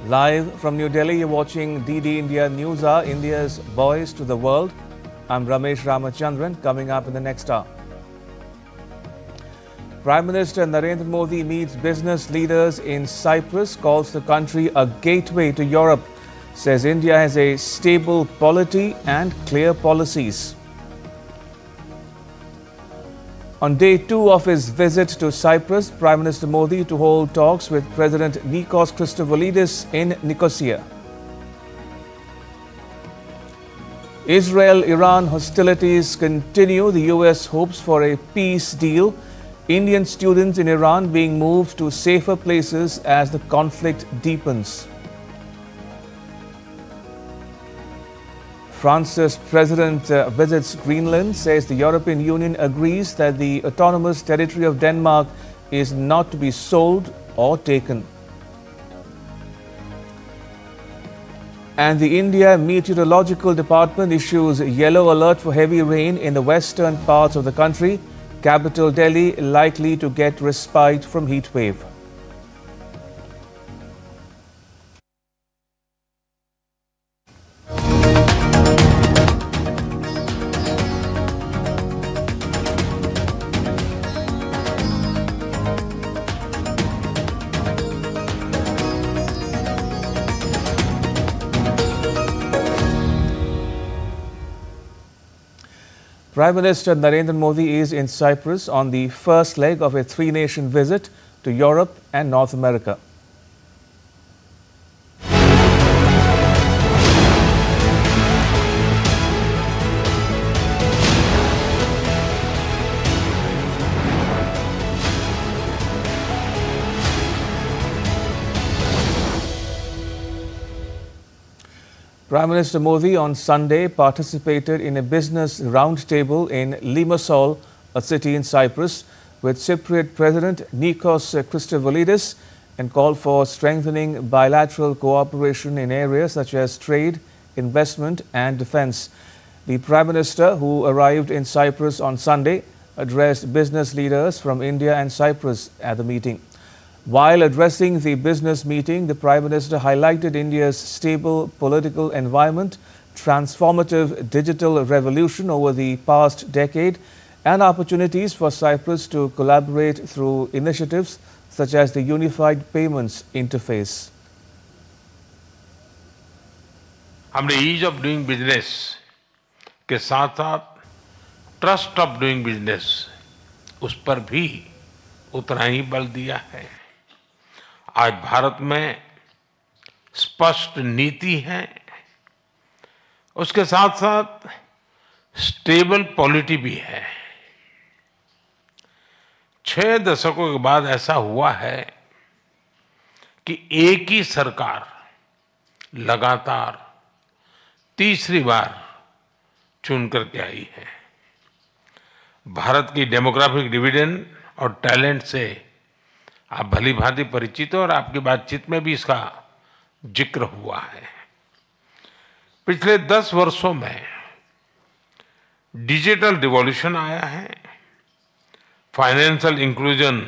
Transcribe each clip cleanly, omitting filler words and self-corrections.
Live from New Delhi, you're watching DD India News Hour, India's voice to the world. I'm Ramesh Ramachandran. Coming up in the next hour, Prime Minister Narendra Modi meets business leaders in Cyprus, calls the country a gateway to Europe, says India has a stable polity and clear policies. On day 2 of his visit to Cyprus, Prime Minister Modi to hold talks with President Nikos Christodoulidis in Nicosia. Israel-Iran hostilities continue. The US hopes for a peace deal. Indian students in Iran being moved to safer places as the conflict deepens. France's president visits Greenland, says the European Union agrees that the autonomous territory of Denmark is not to be sold or taken. And the India Meteorological Department issues yellow alert for heavy rain in the western parts of the country. Capital Delhi likely to get respite from heat wave. Prime Minister Narendra Modi is in Cyprus on the first leg of a three-nation visit to Europe and North America. Prime Minister Modi on Sunday participated in a business roundtable in Limassol, a city in Cyprus, with Cypriot President Nikos Christodoulidis, and called for strengthening bilateral cooperation in areas such as trade, investment and defense. The Prime Minister, who arrived in Cyprus on Sunday, addressed business leaders from India and Cyprus at the meeting. While addressing the business meeting, the Prime Minister highlighted India's stable political environment, transformative digital revolution over the past decade, and opportunities for Cyprus to collaborate through initiatives such as the Unified Payments Interface. हमने ease of doing business के साथ साथ trust of doing business उस पर भी उतना ही बल दिया है। आज भारत में स्पष्ट नीति है, उसके साथ साथ स्टेबल पॉलिटी भी है। 6 दशकों के बाद ऐसा हुआ है कि एक ही सरकार लगातार तीसरी बार चुन करके आई है। भारत की डेमोग्राफिक डिविडेंड और टैलेंट से आप भली भांति परिचित हो और आपकी बातचीत में भी इसका जिक्र हुआ है। पिछले 10 वर्षों में डिजिटल रिवॉल्यूशन आया है, फाइनेंशियल इंक्लूजन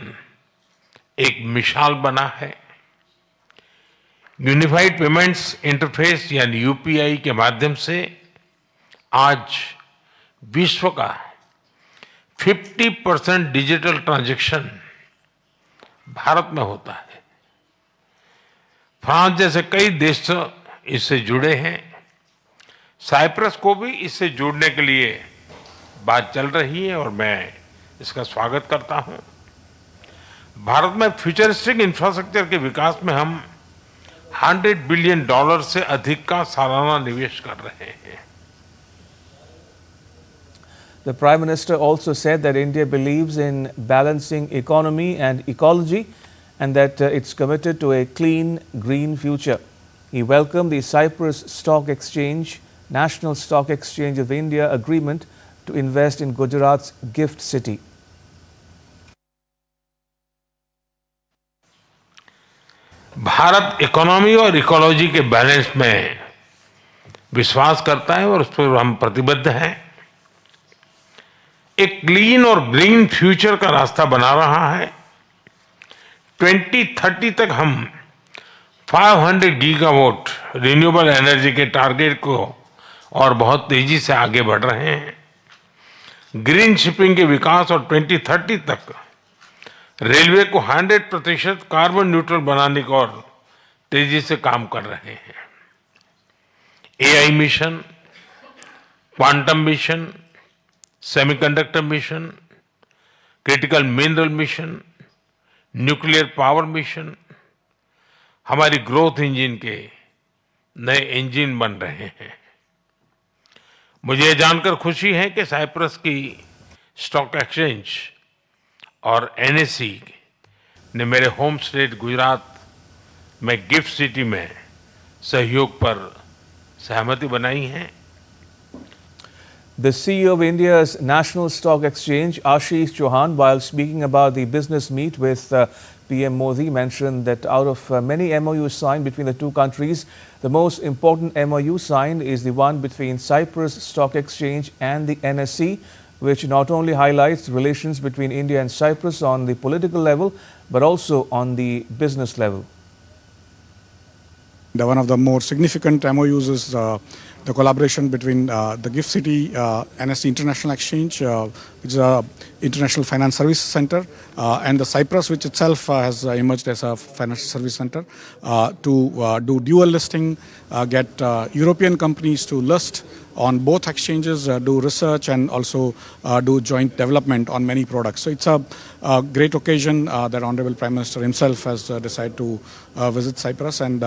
एक मिसाल बना है, यूनिफाइड पेमेंट्स इंटरफेस यानी यूपीआई के माध्यम से आज विश्व का 50% डिजिटल ट्रांजैक्शन भारत में होता है। फ्रांस जैसे कई देश इससे जुड़े हैं। साइप्रस को भी इससे जुड़ने के लिए बात चल रही है और मैं इसका स्वागत करता हूं। भारत में फ्यूचरिस्टिक इंफ्रास्ट्रक्चर के विकास में हम $100 बिलियन से अधिक का सालाना निवेश कर रहे हैं। The Prime Minister also said that India believes in balancing economy and ecology and that it's committed to a clean, green future. He welcomed the Cyprus Stock Exchange, National Stock Exchange of India agreement to invest in Gujarat's gift city. Bharat economy और ecology के balance में विश्वास करता है और उस पर हम प्रतिबद्ध हैं। एक क्लीन और ग्रीन फ्यूचर का रास्ता बना रहा है। 2030 तक हम 500 गीगावाट रिन्यूएबल एनर्जी के टारगेट को और बहुत तेजी से आगे बढ़ रहे हैं। ग्रीन शिपिंग के विकास और 2030 तक रेलवे को 100% कार्बन न्यूट्रल बनाने को और तेजी से काम कर रहे हैं। AI mission, quantum mission, semiconductor mission, critical mineral mission, nuclear power mission हमारी ग्रोथ इंजन के नए इंजन बन रहे हैं। मुझे जानकर खुशी है कि साइप्रस की स्टॉक एक्सचेंज और एनएसई ने मेरे होम स्टेट गुजरात में गिफ्ट सिटी में सहयोग पर सहमति बनाई है। The CEO of India's National Stock Exchange, Ashish Chauhan, while speaking about the business meet with PM Modi, mentioned that out of many MOUs signed between the two countries, the most important MOU signed is the one between Cyprus Stock Exchange and the NSE, which not only highlights relations between India and Cyprus on the political level, but also on the business level. One of the more significant MOUs is the collaboration between the GIFT City NSE International Exchange, which is an international finance service center, and the Cyprus, which itself has emerged as a financial service center, to do dual listing, get European companies to list on both exchanges, do research, and also do joint development on many products. So it's a great occasion that Honorable Prime Minister himself has decided to visit Cyprus and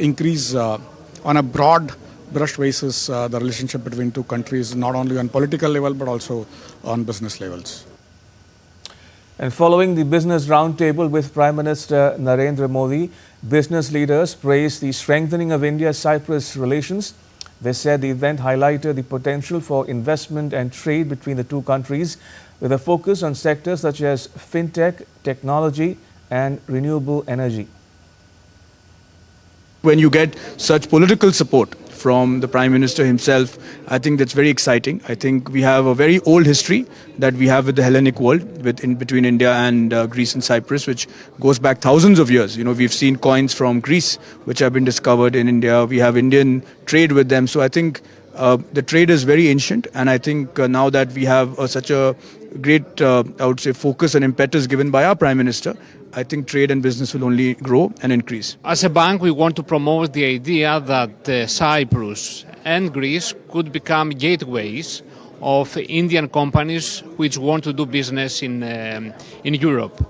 increase on a broad brush basis the relationship between two countries, not only on political level but also on business levels. And following the business roundtable with Prime Minister Narendra Modi, business leaders praised the strengthening of India-Cyprus relations. They said the event highlighted the potential for investment and trade between the two countries, with a focus on sectors such as fintech, technology and renewable energy. When you get such political support from the Prime Minister himself, I think that's very exciting. I think we have a very old history that we have with the Hellenic world, between India and Greece and Cyprus, which goes back thousands of years. You know, we've seen coins from Greece which have been discovered in India. We have Indian trade with them. So I think the trade is very ancient, and I think now that we have such a great, I would say, focus and impetus given by our Prime Minister, I think trade and business will only grow and increase. As a bank, we want to promote the idea that Cyprus and Greece could become gateways of Indian companies which want to do business in Europe.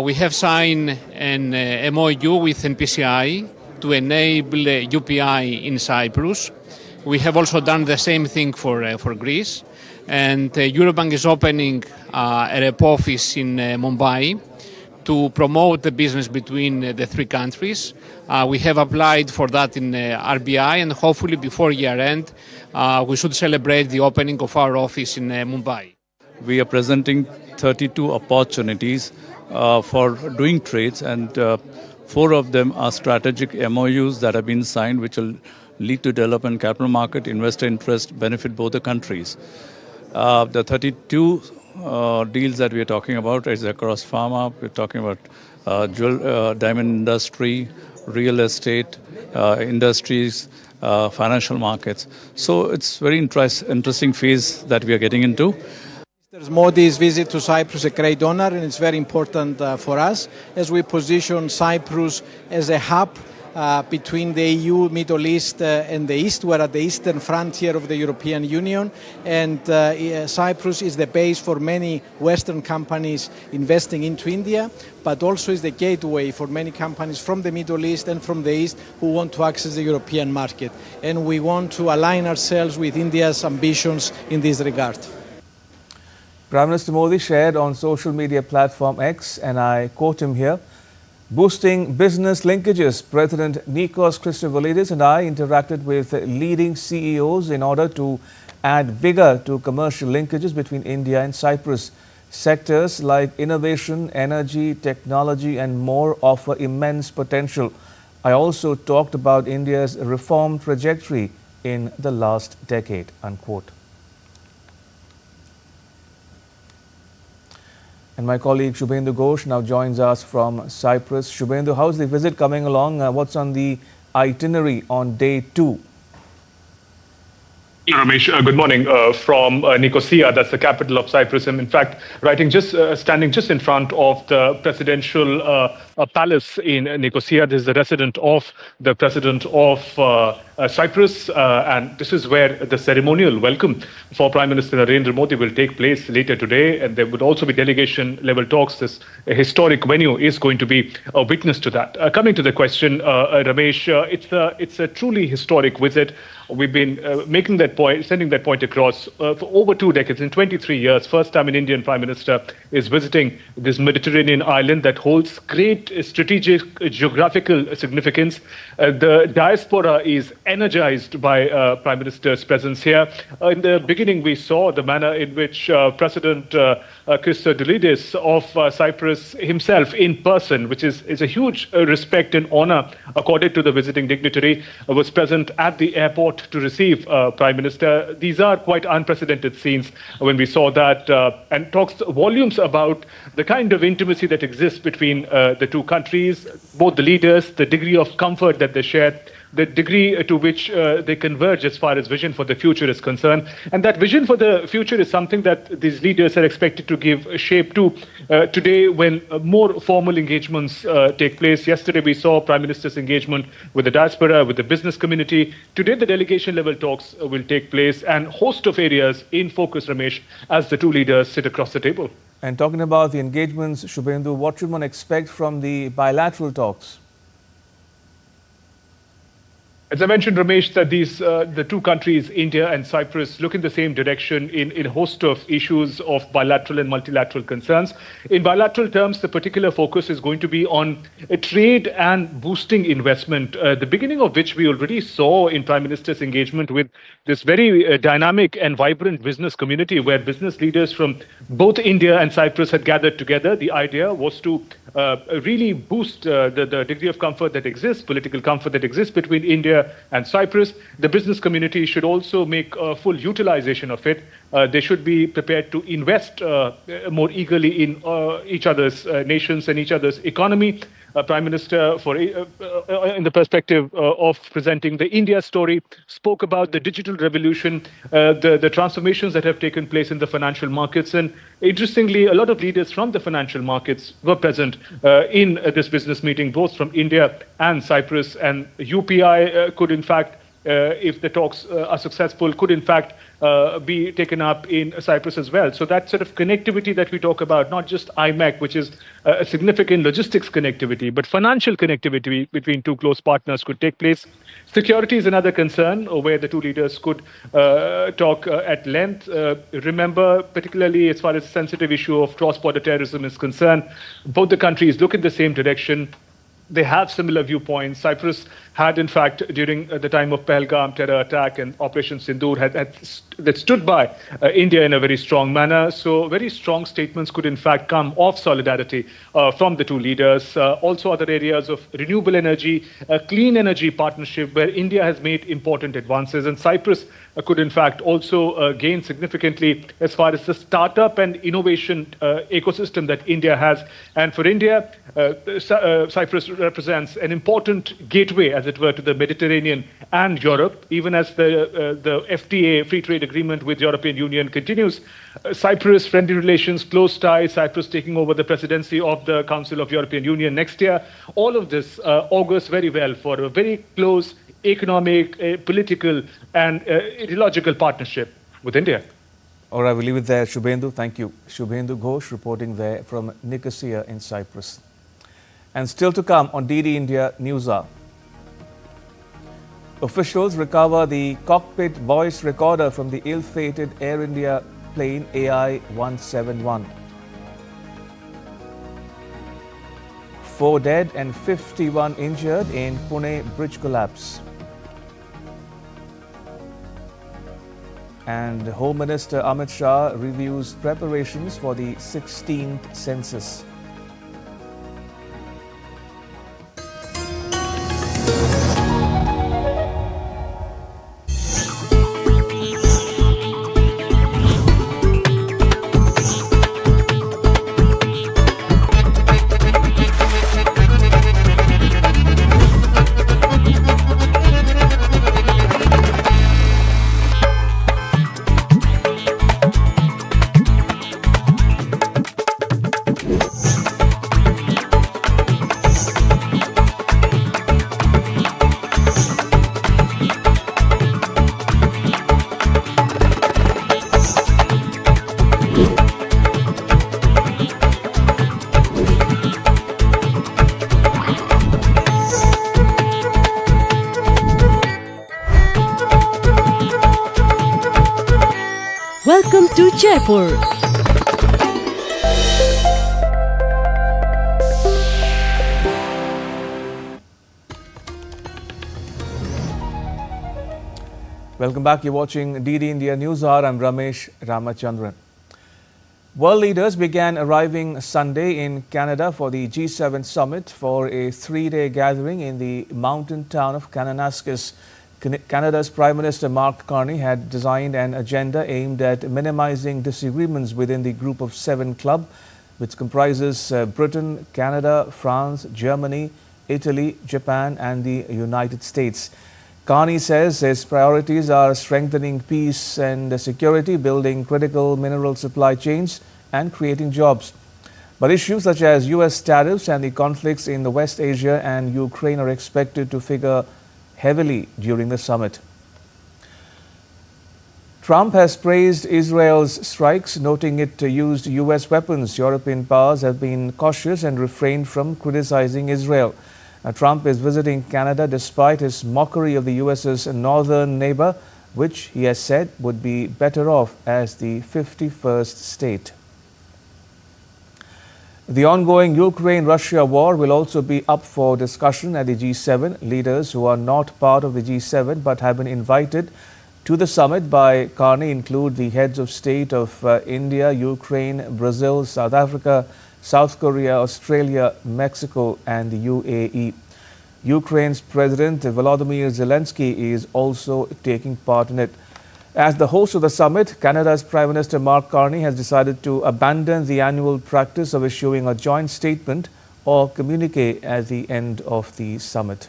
We have signed an MOU with NPCI to enable UPI in Cyprus. We have also done the same thing for Greece. And Eurobank is opening a rep office in Mumbai to promote the business between the three countries. We have applied for that in RBI, and hopefully before year end, we should celebrate the opening of our office in Mumbai. We are presenting 32 opportunities for doing trades, and 4 of them are strategic MOUs that have been signed, which will lead to development, capital market, investor interest, benefit both the countries. The 32 deals that we are talking about is across pharma. We're talking about diamond industry, real estate, industries, financial markets. So it's very interesting phase that we are getting into. Mr. Modi's visit to Cyprus is a great honor, and it's very important for us as we position Cyprus as a hub between the EU, Middle East and the East. We're at the eastern frontier of the European Union, and Cyprus is the base for many Western companies investing into India, but also is the gateway for many companies from the Middle East and from the East who want to access the European market. And we want to align ourselves with India's ambitions in this regard. Prime Minister Modi shared on social media platform X, and I quote him here, "Boosting business linkages, President Nikos Christovoulidis and I interacted with leading CEOs in order to add vigor to commercial linkages between India and Cyprus. Sectors like innovation, energy, technology and more offer immense potential. I also talked about India's reform trajectory in the last decade," unquote. And my colleague Shubhendu Ghosh now joins us from Cyprus. Shubhendu, how's the visit coming along? What's on the itinerary on day 2? Ramesh, good morning from Nicosia, that's the capital of Cyprus. And in fact, standing just in front of the presidential palace in Nicosia. This is the residence of the president of Cyprus, and this is where the ceremonial welcome for Prime Minister Narendra Modi will take place later today. And there would also be delegation-level talks. This historic venue is going to be a witness to that. Coming to the question, Ramesh, it's a truly historic visit. We've been making that point, sending that point across for over 2 decades. In 23 years, first time an Indian Prime Minister is visiting this Mediterranean island that holds great strategic geographical significance. The diaspora is energized by Prime Minister's presence here. In the beginning, we saw the manner in which President Christodoulides of Cyprus himself in person, which is a huge respect and honor accorded to the visiting dignitary, was present at the airport to receive Prime Minister. These are quite unprecedented scenes when we saw that, and talks volumes about the kind of intimacy that exists between the two countries, both the leaders, the degree of comfort that they share, the degree to which they converge as far as vision for the future is concerned. And that vision for the future is something that these leaders are expected to give shape to today when more formal engagements take place. Yesterday we saw Prime Minister's engagement with the diaspora, with the business community. Today the delegation level talks will take place, and host of areas in focus, Ramesh, as the two leaders sit across the table. And talking about the engagements, Shubhendu, what should one expect from the bilateral talks? As I mentioned, Ramesh, that the two countries, India and Cyprus, look in the same direction in a host of issues of bilateral and multilateral concerns. In bilateral terms, the particular focus is going to be on trade and boosting investment, the beginning of which we already saw in Prime Minister's engagement with this very dynamic and vibrant business community, where business leaders from both India and Cyprus had gathered together. The idea was to really boost the degree of comfort that exists, political comfort that exists between India and Cyprus. The business community should also make full utilization of it. They should be prepared to invest more eagerly in each other's nations and each other's economy. Prime Minister, in the perspective of presenting the India story, spoke about the digital revolution, the transformations that have taken place in the financial markets. And interestingly, a lot of leaders from the financial markets were present in this business meeting, both from India and Cyprus. And UPI could, in fact, if the talks are successful, could in fact be taken up in Cyprus as well. So that sort of connectivity that we talk about, not just IMEC, which is a significant logistics connectivity, but financial connectivity between two close partners could take place. Security is another concern where the two leaders could talk at length. Remember, particularly as far as the sensitive issue of cross-border terrorism is concerned, both the countries look in the same direction. They have similar viewpoints. Cyprus had, in fact, during the time of Pahalgam terror attack and Operation Sindoor, that stood by India in a very strong manner. So very strong statements could, in fact, come of solidarity from the two leaders. Also other areas of renewable energy, clean energy partnership, where India has made important advances. And Cyprus could, in fact, also gain significantly as far as the startup and innovation ecosystem that India has. And for India, Cyprus represents an important gateway, as it were, to the Mediterranean and Europe, even as the FTA, free trade agreement with European Union continues. Cyprus, friendly relations, close ties, Cyprus taking over the presidency of the Council of European Union next year. All of this augurs very well for a very close economic, political, and ideological partnership with India. All right, we'll leave it there. Shubhendu, thank you. Shubhendu Ghosh reporting there from Nicosia in Cyprus. And still to come on DD India News Hour. Officials recover the cockpit voice recorder from the ill-fated Air India plane AI-171. 4 dead and 51 injured in Pune bridge collapse. And Home Minister Amit Shah reviews preparations for the 16th census. to Jaipur. Welcome back. You're watching DD India News Hour. I'm Ramesh Ramachandran. World leaders began arriving Sunday in Canada for the G7 summit for a three-day gathering in the mountain town of Kananaskis. Canada's Prime Minister Mark Carney had designed an agenda aimed at minimizing disagreements within the Group of Seven club, which comprises Britain, Canada, France, Germany, Italy, Japan and the United States. Carney says his priorities are strengthening peace and security, building critical mineral supply chains and creating jobs. But issues such as US tariffs and the conflicts in the West Asia and Ukraine are expected to figure heavily during the summit. Trump has praised Israel's strikes, noting it used US weapons. European powers have been cautious and refrained from criticizing Israel. Trump is visiting Canada despite his mockery of the US's northern neighbor, which he has said would be better off as the 51st state. The ongoing Ukraine-Russia war will also be up for discussion at the G7. Leaders who are not part of the G7 but have been invited to the summit by Carney include the heads of state of India, Ukraine, Brazil, South Africa, South Korea, Australia, Mexico and the UAE. Ukraine's President Volodymyr Zelensky is also taking part in it. As the host of the summit, Canada's Prime Minister Mark Carney has decided to abandon the annual practice of issuing a joint statement or communique at the end of the summit.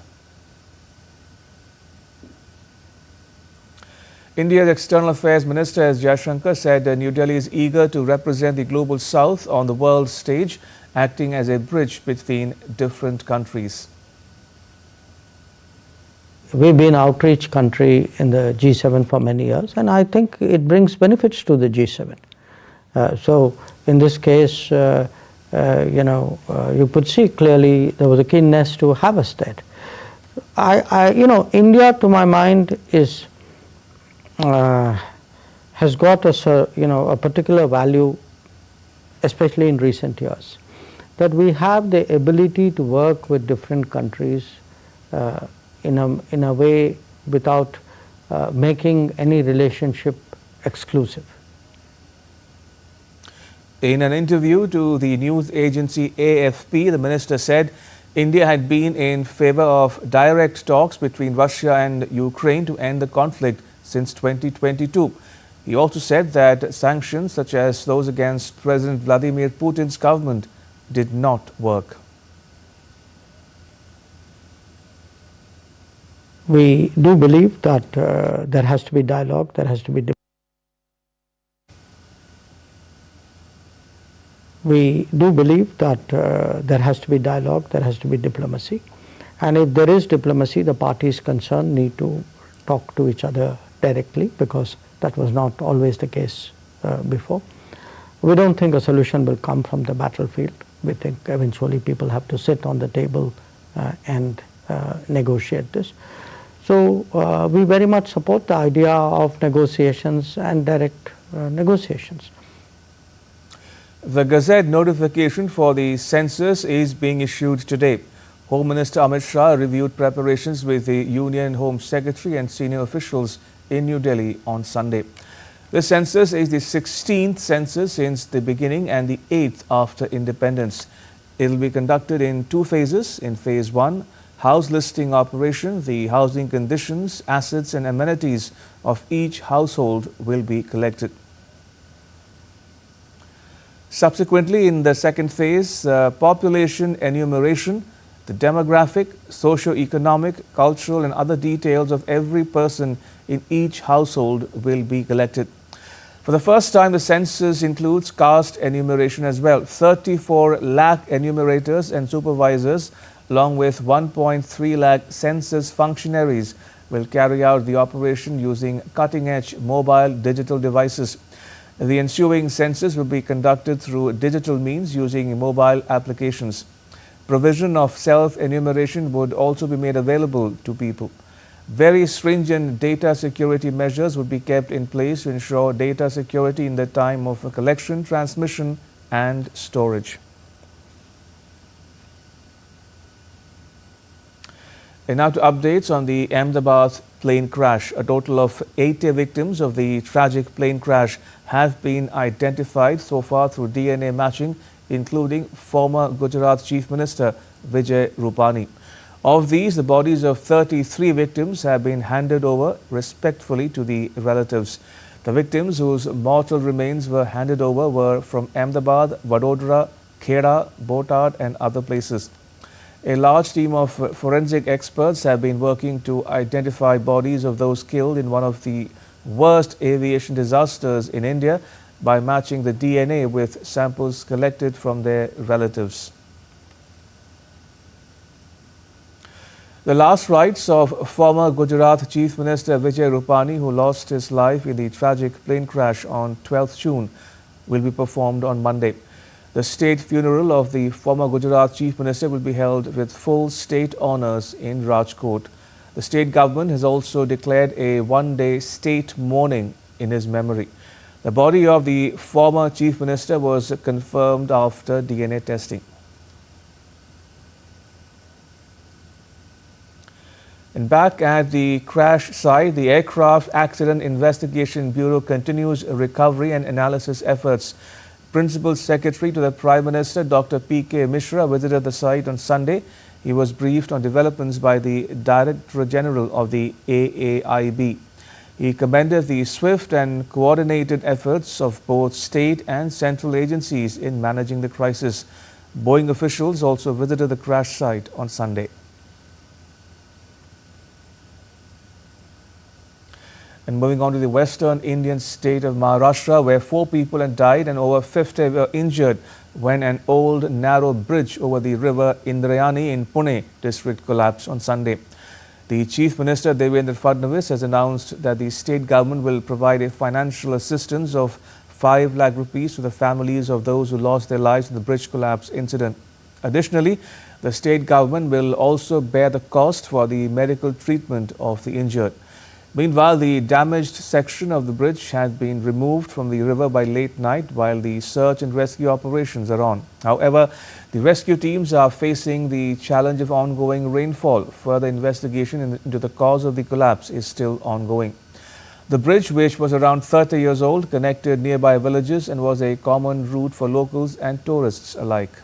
India's External Affairs Minister S. Jaishankar said New Delhi is eager to represent the global south on the world stage, acting as a bridge between different countries. We've been an outreach country in the G7 for many years, and I think it brings benefits to the G7. So in this case, you could see clearly there was a keenness to have us there. India, to my mind, has got a particular value, especially in recent years, that we have the ability to work with different countries in a way without making any relationship exclusive. In an interview to the news agency AFP, the minister said India had been in favor of direct talks between Russia and Ukraine to end the conflict since 2022. He also said that sanctions such as those against President Vladimir Putin's government did not work. We do believe that there has to be dialogue, there has to be diplomacy. And if there is diplomacy, the parties concerned need to talk to each other directly, because that was not always the case before. We don't think a solution will come from the battlefield. We think eventually people have to sit on the table and negotiate this. So we very much support the idea of negotiations and direct negotiations. The Gazette notification for the census is being issued today. Home Minister Amit Shah reviewed preparations with the Union Home Secretary and senior officials in New Delhi on Sunday. The census is the 16th census since the beginning and the 8th after independence. It will be conducted in two phases. In phase 1, house listing operation, the housing conditions, assets and amenities of each household will be collected. Subsequently, in the second phase, population enumeration, the demographic, socio-economic, cultural and other details of every person in each household will be collected. For the first time, the census includes caste enumeration as well. 34 lakh enumerators and supervisors along with 1.3 lakh census functionaries will carry out the operation using cutting-edge mobile digital devices. The ensuing census will be conducted through digital means using mobile applications. Provision of self-enumeration would also be made available to people. Very stringent data security measures would be kept in place to ensure data security in the time of collection, transmission and storage. And now to updates on the Ahmedabad plane crash. A total of 80 victims of the tragic plane crash have been identified so far through DNA matching, including former Gujarat Chief Minister Vijay Rupani. Of these, the bodies of 33 victims have been handed over respectfully to the relatives. The victims whose mortal remains were handed over were from Ahmedabad, Vadodara, Kheda, Botad and other places. A large team of forensic experts have been working to identify bodies of those killed in one of the worst aviation disasters in India by matching the DNA with samples collected from their relatives. The last rites of former Gujarat Chief Minister Vijay Rupani, who lost his life in the tragic plane crash on 12th June, will be performed on Monday. The state funeral of the former Gujarat Chief Minister will be held with full state honours in Rajkot. The state government has also declared a one-day state mourning in his memory. The body of the former Chief Minister was confirmed after DNA testing. And back at the crash site, the Aircraft Accident Investigation Bureau continues recovery and analysis efforts. Principal Secretary to the Prime Minister, Dr. P.K. Mishra, visited the site on Sunday. He was briefed on developments by the Director General of the AAIB. He commended the swift and coordinated efforts of both state and central agencies in managing the crisis. Boeing officials also visited the crash site on Sunday. And moving on to the western Indian state of Maharashtra, where 4 people had died and over 50 were injured when an old narrow bridge over the river Indrayani in Pune district collapsed on Sunday. The Chief Minister Devendra Fadnavis has announced that the state government will provide a financial assistance of 5 lakh rupees to the families of those who lost their lives in the bridge collapse incident. Additionally, the state government will also bear the cost for the medical treatment of the injured. Meanwhile, the damaged section of the bridge had been removed from the river by late night while the search and rescue operations are on. However, the rescue teams are facing the challenge of ongoing rainfall. Further investigation into the cause of the collapse is still ongoing. The bridge, which was around 30 years old, connected nearby villages and was a common route for locals and tourists alike.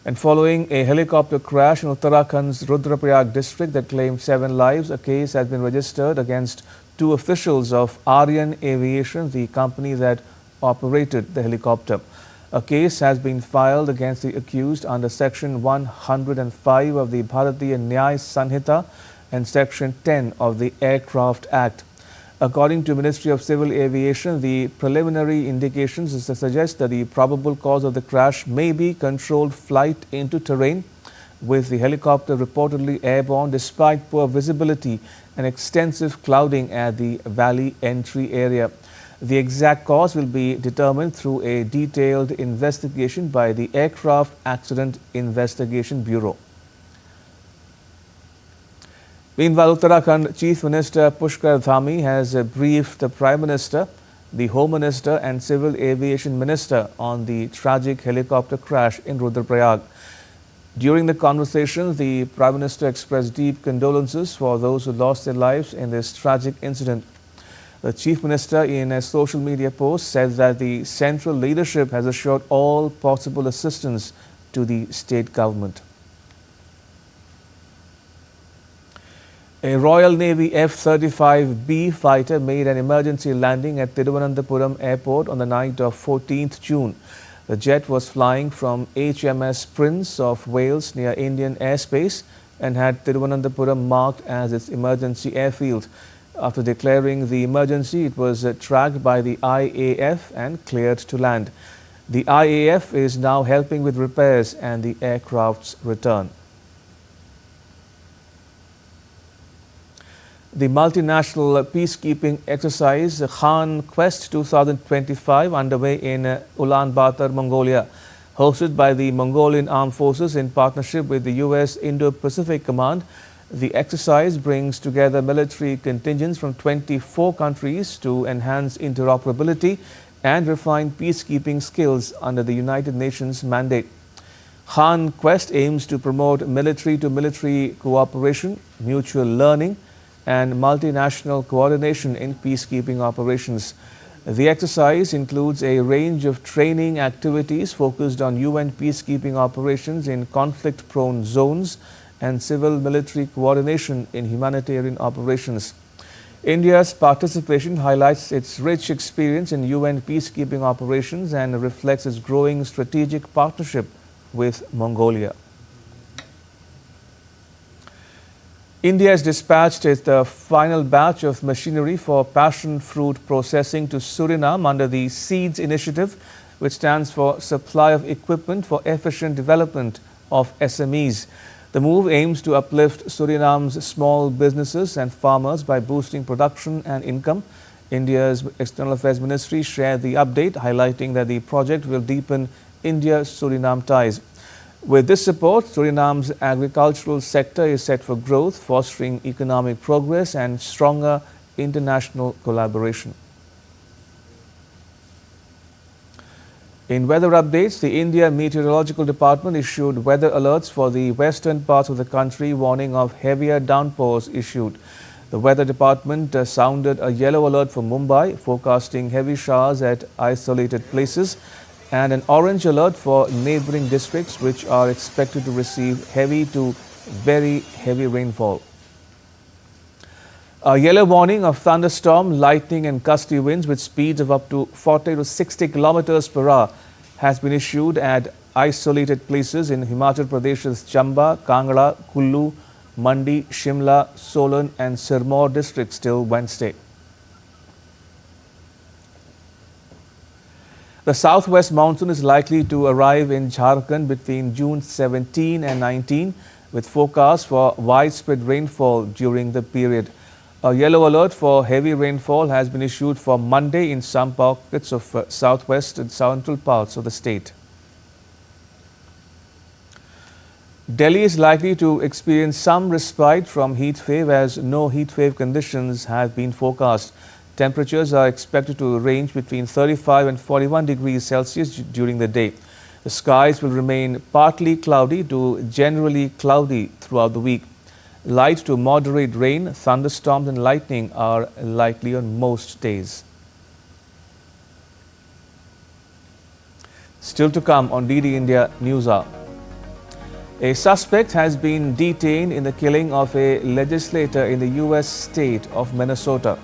And following a helicopter crash in Uttarakhand's Rudraprayag district that claimed 7 lives, a case has been registered against 2 officials of Aryan Aviation, the company that operated the helicopter. A case has been filed against the accused under Section 105 of the Bharatiya Nyaya Sanhita and Section 10 of the Aircraft Act. According to Ministry of Civil Aviation, the preliminary indications suggest that the probable cause of the crash may be controlled flight into terrain, with the helicopter reportedly airborne despite poor visibility and extensive clouding at the valley entry area. The exact cause will be determined through a detailed investigation by the Aircraft Accident Investigation Bureau. Meanwhile, Uttarakhand Chief Minister Pushkar Dhami has briefed the Prime Minister, the Home Minister and Civil Aviation Minister on the tragic helicopter crash in Rudraprayag. During the conversation, the Prime Minister expressed deep condolences for those who lost their lives in this tragic incident. The Chief Minister, in a social media post, said that the central leadership has assured all possible assistance to the state government. A Royal Navy F-35B fighter made an emergency landing at Thiruvananthapuram Airport on the night of 14th June. The jet was flying from HMS Prince of Wales near Indian airspace and had Thiruvananthapuram marked as its emergency airfield. After declaring the emergency, it was tracked by the IAF and cleared to land. The IAF is now helping with repairs and the aircraft's return. The multinational peacekeeping exercise Khan Quest 2025 underway in Ulaanbaatar, Mongolia. Hosted by the Mongolian Armed Forces in partnership with the U.S. Indo-Pacific Command, the exercise brings together military contingents from 24 countries to enhance interoperability and refine peacekeeping skills under the United Nations mandate. Han Quest aims to promote military-to-military cooperation, mutual learning, and multinational coordination in peacekeeping operations. The exercise includes a range of training activities focused on UN peacekeeping operations in conflict-prone zones and civil-military coordination in humanitarian operations. India's participation highlights its rich experience in UN peacekeeping operations and reflects its growing strategic partnership with Mongolia. India has dispatched its final batch of machinery for passion fruit processing to Suriname under the SEEDS initiative, which stands for Supply of Equipment for Efficient Development of SMEs. The move aims to uplift Suriname's small businesses and farmers by boosting production and income. India's External Affairs Ministry shared the update, highlighting that the project will deepen India-Suriname ties. With this support, Suriname's agricultural sector is set for growth, fostering economic progress and stronger international collaboration. In weather updates, the India Meteorological Department issued weather alerts for the western parts of the country, warning of heavier downpours issued. The Weather Department sounded a yellow alert for Mumbai, forecasting heavy showers at isolated places, and an orange alert for neighboring districts, which are expected to receive heavy to very heavy rainfall. A yellow warning of thunderstorm, lightning and gusty winds with speeds of up to 40 to 60 kilometers per hour has been issued at isolated places in Himachal Pradesh's Chamba, Kangra, Kullu, Mandi, Shimla, Solan and Sirmaur districts till Wednesday. The southwest monsoon is likely to arrive in Jharkhand between June 17 and 19, with forecasts for widespread rainfall during the period. A yellow alert for heavy rainfall has been issued for Monday in some pockets of southwest and central parts of the state. Delhi is likely to experience some respite from heat wave as no heat wave conditions have been forecast. Temperatures are expected to range between 35 and 41 degrees Celsius during the day. The skies will remain partly cloudy to generally cloudy throughout the week. Light to moderate rain, thunderstorms and lightning are likely on most days. Still to come on DD India News Hour. A suspect has been detained in the killing of a legislator in the US state of Minnesota.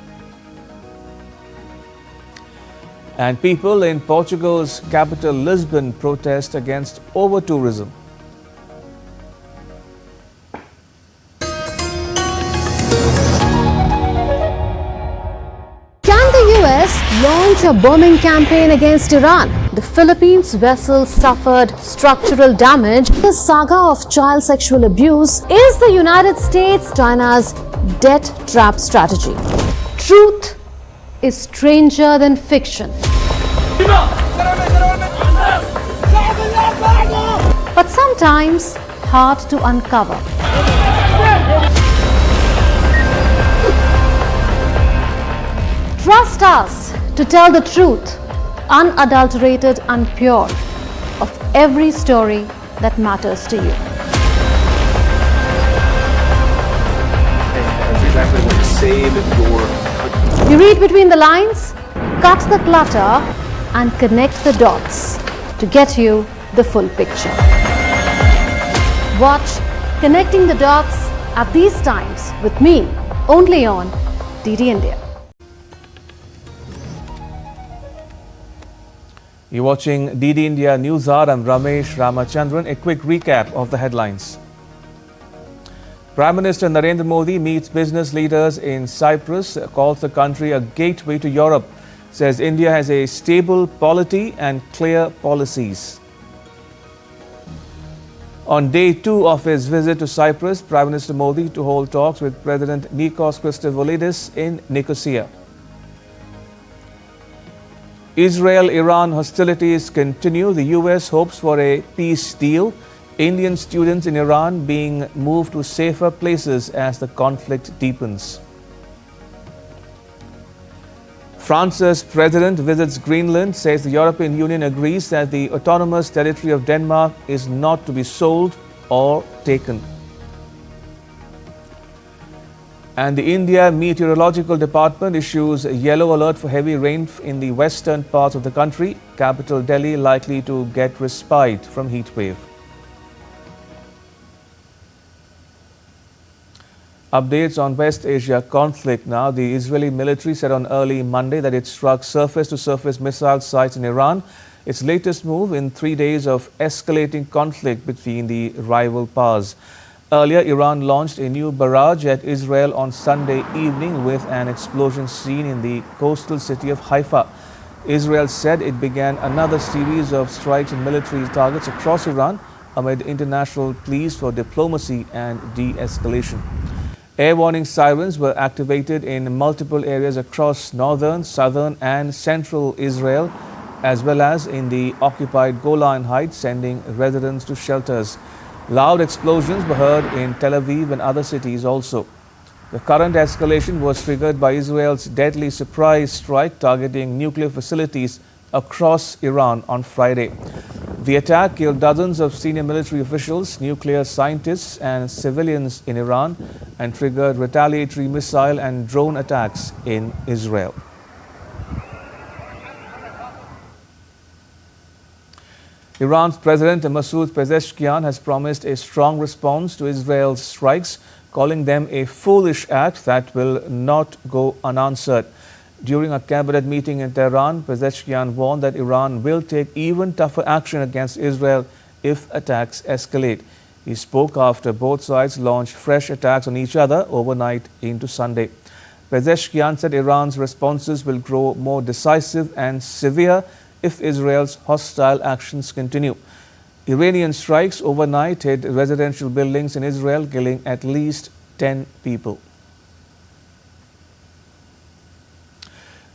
And people in Portugal's capital Lisbon protest against over-tourism. Can the US launch a bombing campaign against Iran? The Philippines vessel suffered structural damage. The saga of child sexual abuse is the United States China's debt trap strategy. Truth is stranger than fiction. But sometimes hard to uncover. Trust us to tell the truth, unadulterated and pure, of every story that matters to you. Exactly what to save your country. You read between the lines, cut the clutter, and connect the dots to get you the full picture. Watch Connecting the Dots at these times with me, only on DD India. You're watching DD India News Hour. I'm Ramesh Ramachandran. A quick recap of the headlines. Prime Minister Narendra Modi meets business leaders in Cyprus, calls the country a gateway to Europe, says India has a stable polity and clear policies. On day 2 of his visit to Cyprus, Prime Minister Modi to hold talks with President Nikos Christovoulidis in Nicosia. Israel-Iran hostilities continue. The US hopes for a peace deal. Indian students in Iran being moved to safer places as the conflict deepens. France's president visits Greenland, says the European Union agrees that the autonomous territory of Denmark is not to be sold or taken. And the India Meteorological Department issues a yellow alert for heavy rain in the western parts of the country. Capital Delhi likely to get respite from heat wave. Updates on West Asia conflict now. The Israeli military said on early Monday that it struck surface-to-surface missile sites in Iran, its latest move in 3 days of escalating conflict between the rival powers. Earlier, Iran launched a new barrage at Israel on Sunday evening with an explosion seen in the coastal city of Haifa. Israel said it began another series of strikes on military targets across Iran amid international pleas for diplomacy and de-escalation. Air warning sirens were activated in multiple areas across northern, southern and central Israel, as well as in the occupied Golan Heights, sending residents to shelters. Loud explosions were heard in Tel Aviv and other cities also. The current escalation was triggered by Israel's deadly surprise strike targeting nuclear facilities across Iran on Friday. The attack killed dozens of senior military officials, nuclear scientists and civilians in Iran and triggered retaliatory missile and drone attacks in Israel. Iran's President Masoud Pezeshkian has promised a strong response to Israel's strikes, calling them a foolish act that will not go unanswered. During a cabinet meeting in Tehran, Pezeshkian warned that Iran will take even tougher action against Israel if attacks escalate. He spoke after both sides launched fresh attacks on each other overnight into Sunday. Pezeshkian said Iran's responses will grow more decisive and severe if Israel's hostile actions continue. Iranian strikes overnight hit residential buildings in Israel, killing at least 10 people.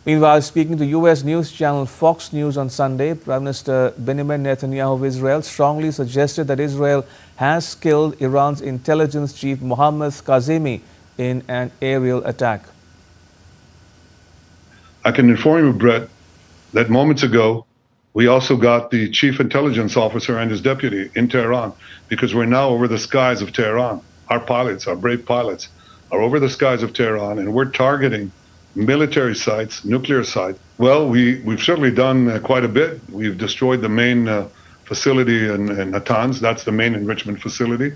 Meanwhile, speaking to U.S. news channel Fox News on Sunday, Prime Minister Benjamin Netanyahu of Israel strongly suggested that Israel has killed Iran's intelligence chief Mohammad Kazemi in an aerial attack. I can inform you, Brett, that moments ago, we also got the chief intelligence officer and his deputy in Tehran, because we're now over the skies of Tehran. Our pilots, our brave pilots, are over the skies of Tehran, and we're targeting military sites, nuclear sites. Well, we've certainly done quite a bit. We've destroyed the main facility in Natanz. That's the main enrichment facility.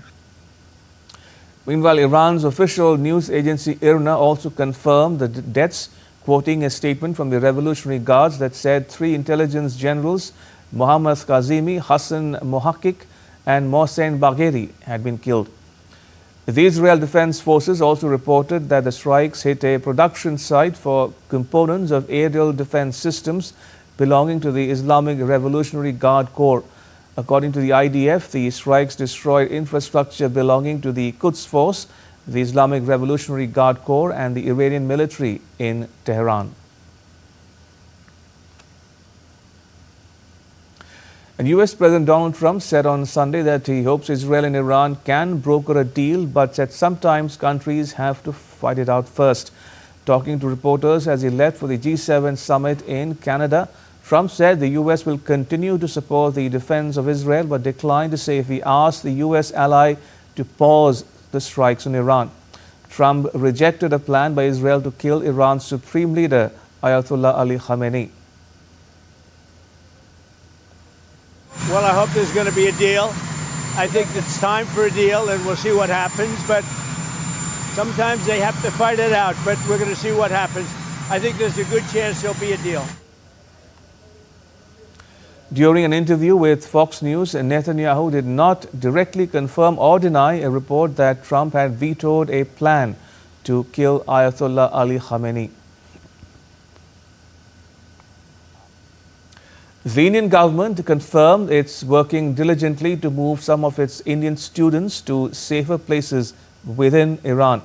Meanwhile, Iran's official news agency IRNA also confirmed the deaths, quoting a statement from the Revolutionary Guards that said 3 intelligence generals, Mohammad Kazemi, Hassan Mohaqiq and Mohsen Bagheri, had been killed. The Israel Defense Forces also reported that the strikes hit a production site for components of aerial defense systems belonging to the Islamic Revolutionary Guard Corps. According to the IDF, the strikes destroyed infrastructure belonging to the Quds Force, the Islamic Revolutionary Guard Corps and the Iranian military in Tehran. And US President Donald Trump said on Sunday that he hopes Israel and Iran can broker a deal, but said sometimes countries have to fight it out first. Talking to reporters as he left for the G7 summit in Canada, Trump said the US will continue to support the defense of Israel, but declined to say if he asked the US ally to pause the strikes on Iran. Trump rejected a plan by Israel to kill Iran's supreme leader, Ayatollah Ali Khamenei. Well, I hope there's going to be a deal. I think it's time for a deal, and we'll see what happens. But sometimes they have to fight it out, but we're going to see what happens. I think there's a good chance there'll be a deal. During an interview with Fox News, Netanyahu did not directly confirm or deny a report that Trump had vetoed a plan to kill Ayatollah Ali Khamenei. The Indian government confirmed it's working diligently to move some of its Indian students to safer places within Iran.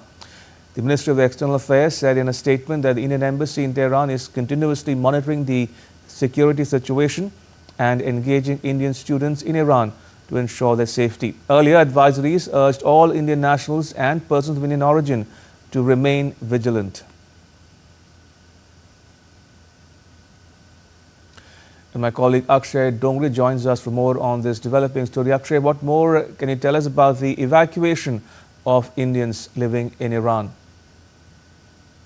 The Ministry of External Affairs said in a statement that the Indian embassy in Tehran is continuously monitoring the security situation and engaging Indian students in Iran to ensure their safety. Earlier advisories urged all Indian nationals and persons of Indian origin to remain vigilant. And my colleague Akshay Dongri joins us for more on this developing story. Akshay, what more can you tell us about the evacuation of Indians living in Iran?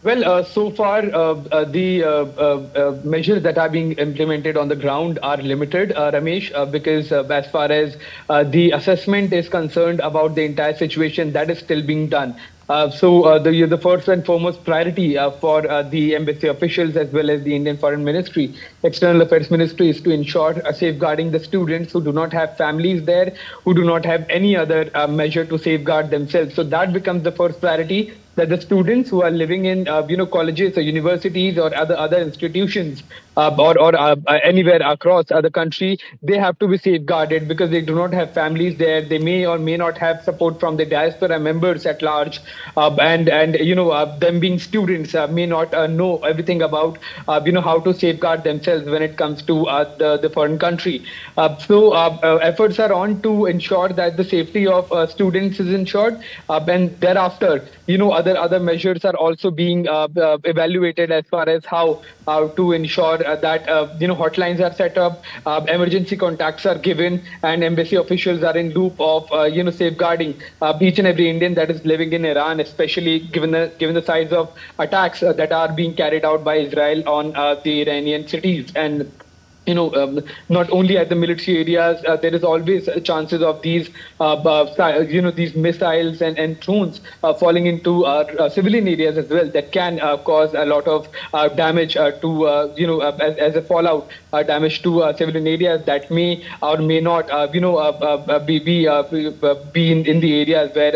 Well, so far, the measures that are being implemented on the ground are limited, Ramesh, because as far as the assessment is concerned about the entire situation, that is still being done. The first and foremost priority for the embassy officials as well as the Indian Foreign Ministry, External Affairs Ministry, is to ensure safeguarding the students who do not have families there, who do not have any other measure to safeguard themselves. So that becomes the first priority, that the students who are living in colleges or universities or other institutions or anywhere across the country, they have to be safeguarded because they do not have families there. They may or may not have support from the diaspora members at large, and them being students may not know everything about how to safeguard themselves when it comes to the foreign country. Efforts are on to ensure that the safety of students is ensured, and thereafter other measures are also being evaluated as far as how to ensure that hotlines are set up, emergency contacts are given, and embassy officials are in loop of safeguarding each and every Indian that is living in Iran, especially given the size of attacks that are being carried out by Israel on the Iranian cities. And not only at the military areas, there is always chances of these, these missiles and drones falling into civilian areas as well, that can cause a lot of damage to, as a fallout, damage to civilian areas that may or may not, be in the areas where,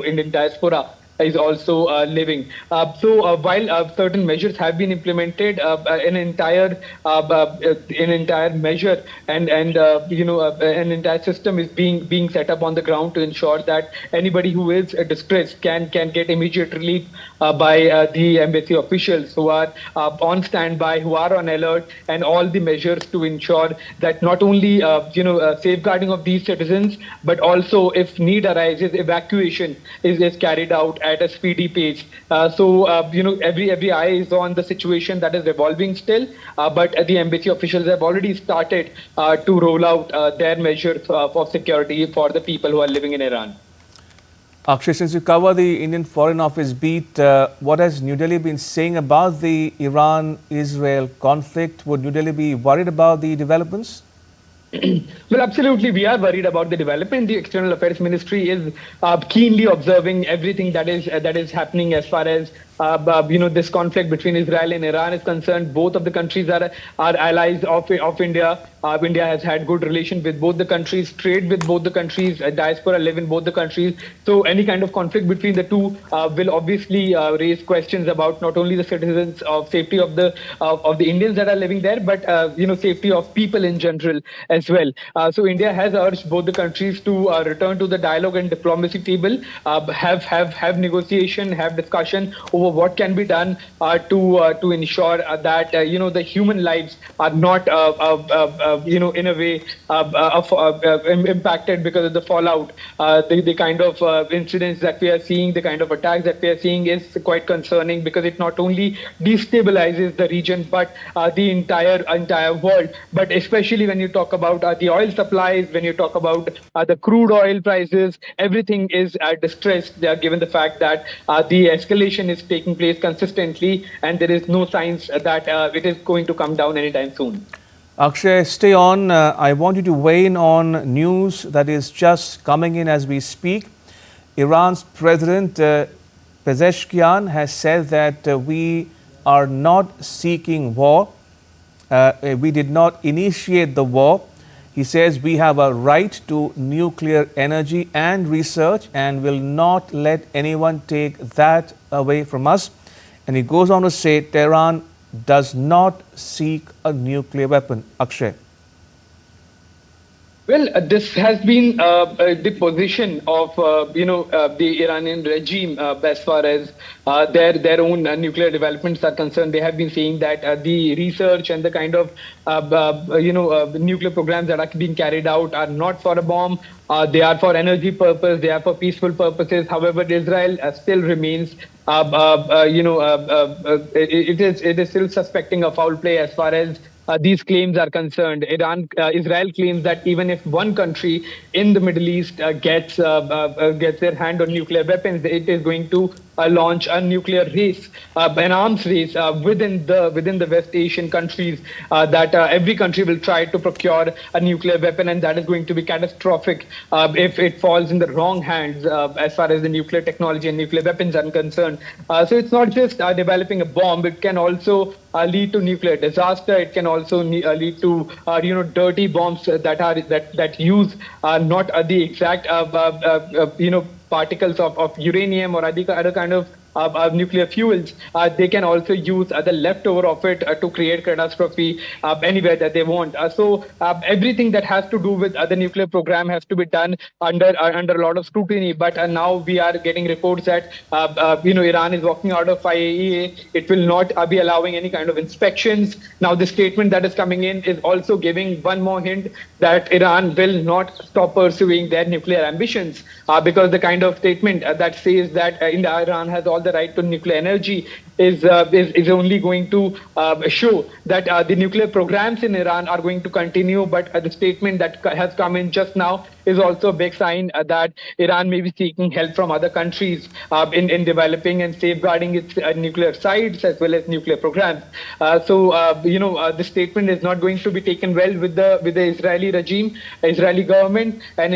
Indian diaspora is also living. While certain measures have been implemented, an entire measure and an entire system is being set up on the ground to ensure that anybody who is distressed can get immediate relief by the embassy officials who are on standby, who are on alert, and all the measures to ensure that not only safeguarding of these citizens, but also if need arises, evacuation is carried out at a speedy pace. Every eye is on the situation that is evolving still, but the embassy officials have already started to roll out their measures for security for the people who are living in Iran. Akshay, since you cover the Indian Foreign Office beat, what has New Delhi been saying about the Iran-Israel conflict? Would New Delhi be worried about the developments? Well, absolutely, we are worried about the development. The External Affairs Ministry is keenly observing everything that is happening as far as this conflict between Israel and Iran is concerned. Both of the countries are allies of India. India has had good relations with both the countries, trade with both the countries, diaspora live in both the countries. So any kind of conflict between the two will obviously raise questions about not only the citizens of safety of the Indians that are living there, but safety of people in general as well. So India has urged both the countries to return to the dialogue and diplomacy table, have negotiation, have discussion over what can be done to ensure that the human lives are not in a way impacted because of the fallout. The kind of incidents that we are seeing, the kind of attacks that we are seeing is quite concerning, because it not only destabilizes the region but the entire world. But especially when you talk about the oil supplies, when you talk about the crude oil prices, everything is distressed given the fact that the escalation is taking place consistently and there is no signs that it is going to come down anytime soon. Akshay, stay on. I want you to weigh in on news that is just coming in as we speak. Iran's President Pezeshkian has said that we are not seeking war. We did not initiate the war. He says we have a right to nuclear energy and research and will not let anyone take that away from us. And he goes on to say Tehran does not seek a nuclear weapon. Akshay. Well, this has been the position of the Iranian regime as far as their own nuclear developments are concerned. They have been saying that the research and the kind of nuclear programs that are being carried out are not for a bomb. They are for energy purpose. They are for peaceful purposes. However, Israel still remains it is still suspecting a foul play as far as these claims are concerned. Israel claims that even if one country in the Middle East gets their hand on nuclear weapons, it is going to launch a nuclear race, an arms race within the West Asian countries. That every country will try to procure a nuclear weapon, and that is going to be catastrophic if it falls in the wrong hands as far as the nuclear technology and nuclear weapons are concerned. So it's not just developing a bomb; it can also lead to nuclear disaster. It can also lead to dirty bombs that use not the exact particles of uranium or other kind of nuclear fuels. They can also use the leftover of it to create catastrophe anywhere that they want. So everything that has to do with the nuclear program has to be done under a lot of scrutiny. But now we are getting reports that Iran is walking out of IAEA. It will not be allowing any kind of inspections. Now the statement that is coming in is also giving one more hint that Iran will not stop pursuing their nuclear ambitions because the kind of statement that says that Iran has all the right to nuclear energy is only going to show that the nuclear programs in Iran are going to continue. But the statement that has come in just now is also a big sign that Iran may be seeking help from other countries in developing and safeguarding its nuclear sites as well as nuclear programs. The statement is not going to be taken well with the Israeli regime, Israeli government, and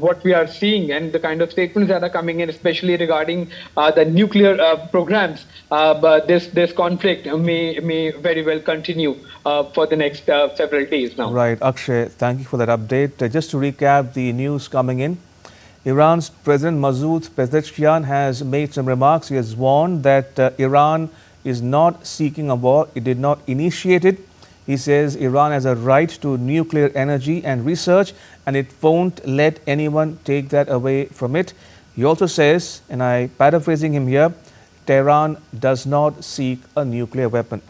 what we are seeing and the kind of statements that are coming in, especially regarding the nuclear programs. But this conflict may very well continue for the next several days now. Right, Akshay, thank you for that update. Just to recap the news coming in, Iran's President Masoud Pezeshkian has made some remarks. He has warned that Iran is not seeking a war. It did not initiate it. He says Iran has a right to nuclear energy and research, and it won't let anyone take that away from it. He also says, and I'm paraphrasing him here, Tehran does not seek a nuclear weapon.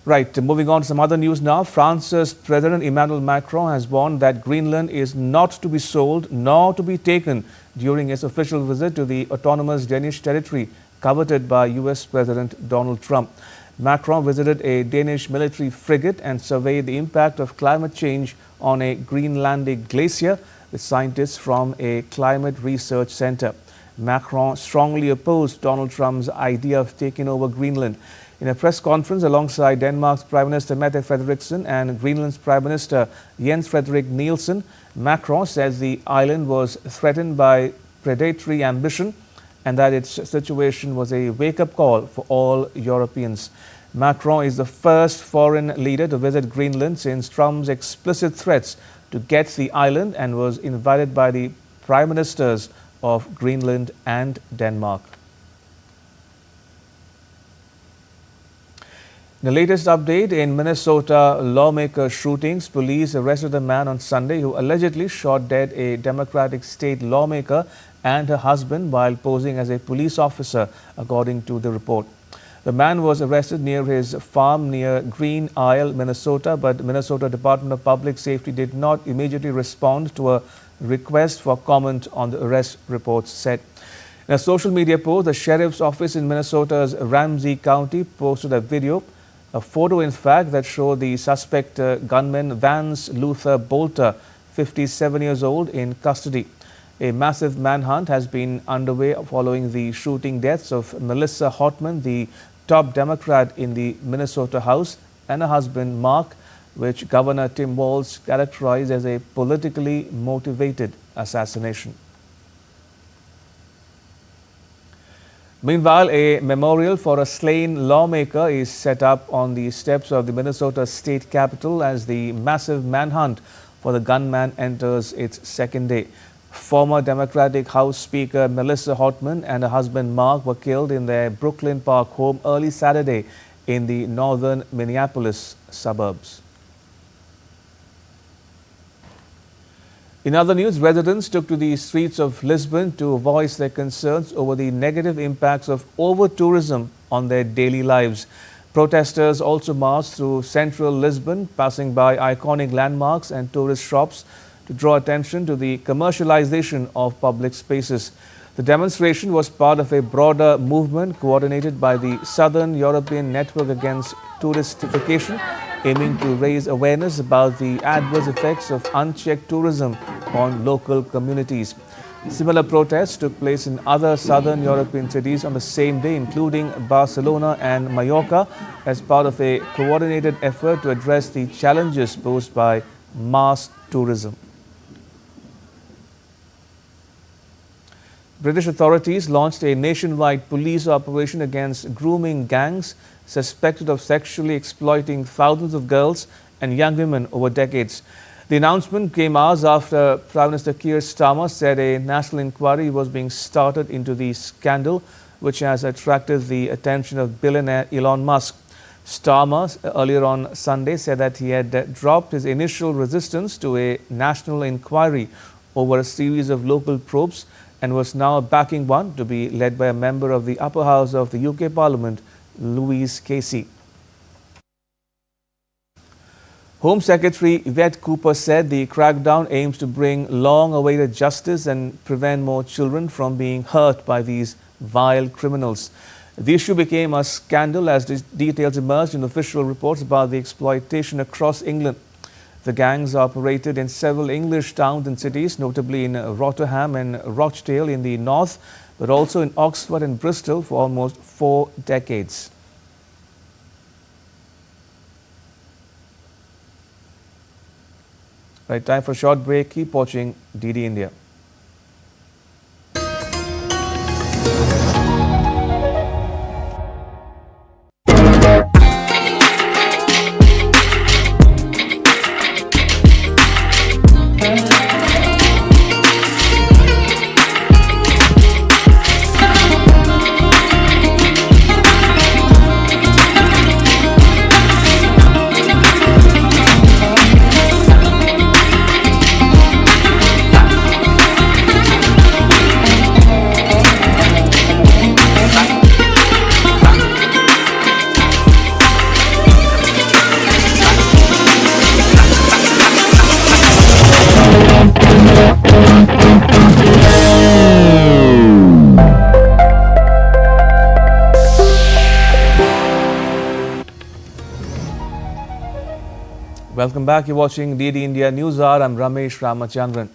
Right, moving on to some other news now. France's President Emmanuel Macron has warned that Greenland is not to be sold nor to be taken during his official visit to the autonomous Danish territory coveted by US President Donald Trump. Macron visited a Danish military frigate and surveyed the impact of climate change on a Greenlandic glacier with scientists from a climate research center. Macron strongly opposed Donald Trump's idea of taking over Greenland. In a press conference alongside Denmark's Prime Minister Mette Frederiksen and Greenland's Prime Minister Jens Frederik Nielsen, Macron says the island was threatened by predatory ambition and that its situation was a wake-up call for all Europeans. Macron is the first foreign leader to visit Greenland since Trump's explicit threats to get the island and was invited by the Prime Ministers of Greenland and Denmark. The latest update in Minnesota lawmaker shootings, police arrested a man on Sunday who allegedly shot dead a Democratic state lawmaker and her husband while posing as a police officer, according to the report. The man was arrested near his farm near Green Isle, Minnesota, but Minnesota Department of Public Safety did not immediately respond to a request for comment on the arrest, reports said. In a social media post, the sheriff's office in Minnesota's Ramsey County posted a video, a photo in fact, that showed the suspect gunman Vance Luther Bolter, 57 years old, in custody. A massive manhunt has been underway following the shooting deaths of Melissa Hotman, the top Democrat in the Minnesota House, and her husband Mark, which Governor Tim Walz characterized as a politically motivated assassination. Meanwhile, a memorial for a slain lawmaker is set up on the steps of the Minnesota state capitol as the massive manhunt for the gunman enters its second day. Former Democratic House Speaker Melissa Hotman and her husband Mark were killed in their Brooklyn Park home early Saturday in the northern Minneapolis suburbs. In other news, residents took to the streets of Lisbon to voice their concerns over the negative impacts of over-tourism on their daily lives. Protesters also marched through central Lisbon, passing by iconic landmarks and tourist shops to draw attention to the commercialization of public spaces. The demonstration was part of a broader movement coordinated by the Southern European Network Against Touristification, aiming to raise awareness about the adverse effects of unchecked tourism on local communities. Similar protests took place in other southern European cities on the same day, including Barcelona and Mallorca, as part of a coordinated effort to address the challenges posed by mass tourism. British authorities launched a nationwide police operation against grooming gangs suspected of sexually exploiting thousands of girls and young women over decades. The announcement came hours after Prime Minister Keir Starmer said a national inquiry was being started into the scandal, which has attracted the attention of billionaire Elon Musk. Starmer earlier on Sunday said that he had dropped his initial resistance to a national inquiry over a series of local probes and was now backing one to be led by a member of the upper house of the UK Parliament, Louise Casey. Home Secretary Yvette Cooper said the crackdown aims to bring long-awaited justice and prevent more children from being hurt by these vile criminals. The issue became a scandal as details emerged in official reports about the exploitation across England. The gangs operated in several English towns and cities, notably in Rotherham and Rochdale in the north, but also in Oxford and Bristol for almost 4 decades. Right, time for a short break. Keep watching DD India. Welcome back. You're watching DD India News Hour. I'm Ramesh Ramachandran.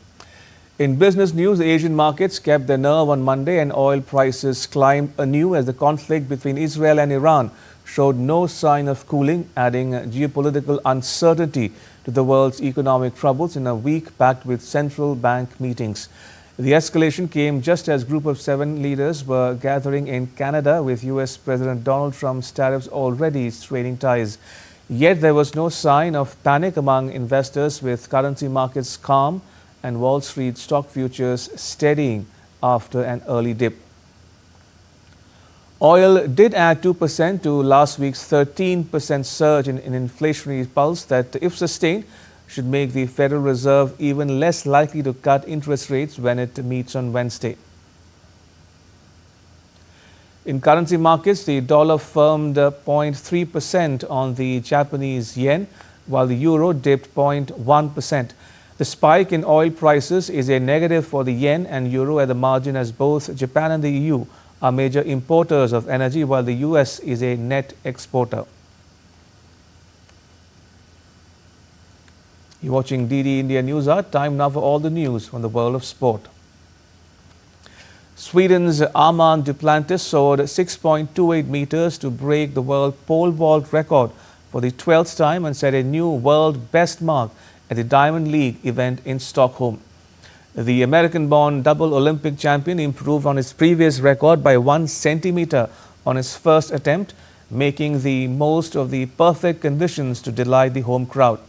In business news, Asian markets kept their nerve on Monday and oil prices climbed anew as the conflict between Israel and Iran showed no sign of cooling, adding geopolitical uncertainty to the world's economic troubles in a week packed with central bank meetings. The escalation came just as a group of 7 leaders were gathering in Canada with US President Donald Trump's tariffs already straining ties. Yet there was no sign of panic among investors, with currency markets calm and Wall Street stock futures steadying after an early dip. Oil did add 2% to last week's 13% surge in inflationary pulse that, if sustained, should make the Federal Reserve even less likely to cut interest rates when it meets on Wednesday. In currency markets, the dollar firmed 0.3% on the Japanese yen, while the euro dipped 0.1%. The spike in oil prices is a negative for the yen and euro at the margin, as both Japan and the EU are major importers of energy, while the US is a net exporter. You're watching DD India News Hour. Time now for all the news from the world of sport. Sweden's Armand Duplantis soared 6.28 meters to break the world pole vault record for the 12th time and set a new world best mark at the Diamond League event in Stockholm. The American-born double Olympic champion improved on his previous record by 1 centimeter on his first attempt, making the most of the perfect conditions to delight the home crowd.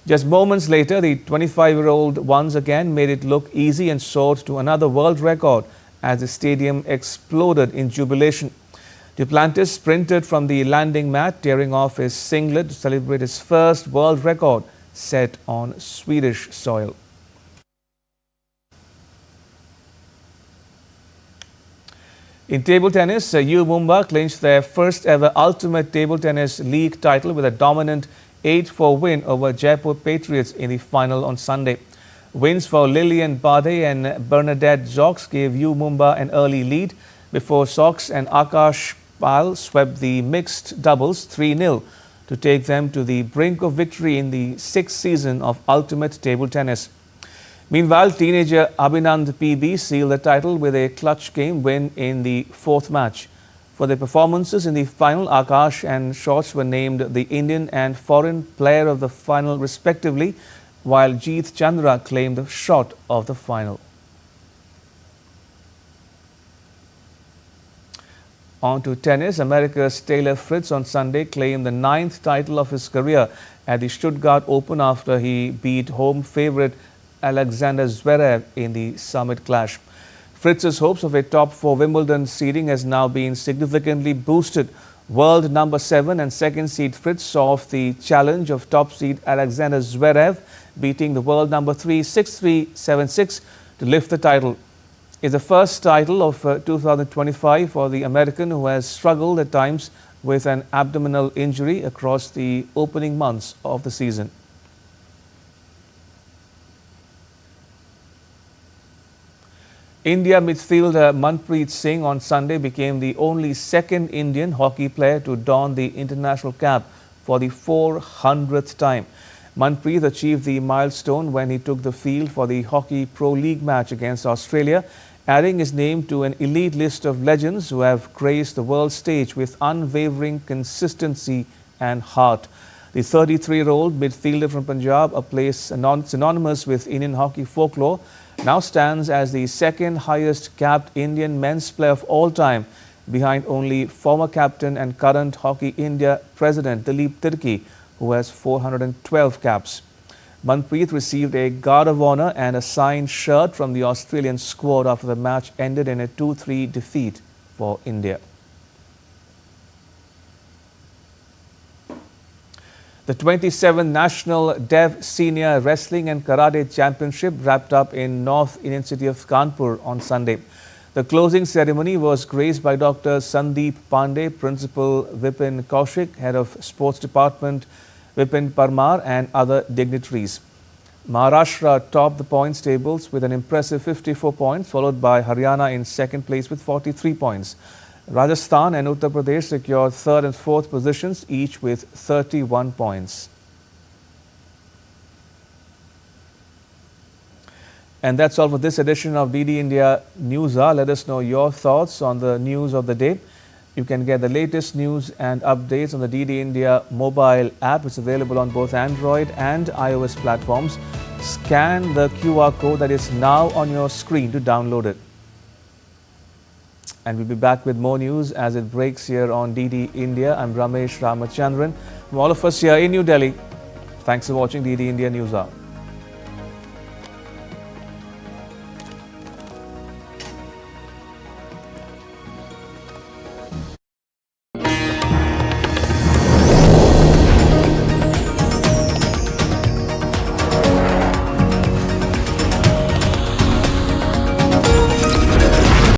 Just moments later, the 25-year-old once again made it look easy and soared to another world record as the stadium exploded in jubilation. Duplantis sprinted from the landing mat, tearing off his singlet to celebrate his first world record set on Swedish soil. In table tennis, U Mumbai clinched their first ever Ultimate Table Tennis League title with a dominant 8-4 win over Jaipur Patriots in the final on Sunday. Wins for Lillian Bade and Bernadette Zox gave U Mumbai an early lead before Zox and Akash Pal swept the mixed doubles 3-0 to take them to the brink of victory in the 6th season of Ultimate Table Tennis. Meanwhile, teenager Abhinand PB sealed the title with a clutch game win in the 4th match. For their performances in the final, Akash and Shorts were named the Indian and Foreign Player of the Final respectively, while Jeet Chandra claimed the Shot of the Final. On to tennis. America's Taylor Fritz on Sunday claimed the 9th title of his career at the Stuttgart Open after he beat home favourite Alexander Zverev in the Summit Clash. Fritz's hopes of a top 4 Wimbledon seeding has now been significantly boosted. World number 7 and 2nd seed Fritz saw off the challenge of top seed Alexander Zverev, beating the world number 3 6-3, 7-6 to lift the title. It's the first title of 2025 for the American, who has struggled at times with an abdominal injury across the opening months of the season. India midfielder Manpreet Singh on Sunday became the only second Indian hockey player to don the international cap for the 400th time. Manpreet achieved the milestone when he took the field for the Hockey Pro League match against Australia, adding his name to an elite list of legends who have graced the world stage with unwavering consistency and heart. The 33-year-old midfielder from Punjab, a place synonymous with Indian hockey folklore, now stands as the second highest capped Indian men's player of all time, behind only former captain and current Hockey India president Dilip Tirkey, who has 412 caps. Manpreet received a guard of honour and a signed shirt from the Australian squad after the match ended in a 2-3 defeat for India. The 27th National Dev Senior Wrestling and Karate Championship wrapped up in North Indian city of Kanpur on Sunday. The closing ceremony was graced by Dr. Sandeep Pandey, Principal Vipin Kaushik, Head of Sports Department Vipin Parmar and other dignitaries. Maharashtra topped the points tables with an impressive 54 points, followed by Haryana in second place with 43 points. Rajasthan and Uttar Pradesh secured third and fourth positions, each with 31 points. And that's all for this edition of DD India News Hour. Let us know your thoughts on the news of the day. You can get the latest news and updates on the DD India mobile app. It's available on both Android and iOS platforms. Scan the QR code that is now on your screen to download it. And we'll be back with more news as it breaks here on DD India. I'm Ramesh Ramachandran. From all of us here in New Delhi, thanks for watching DD India News Hour.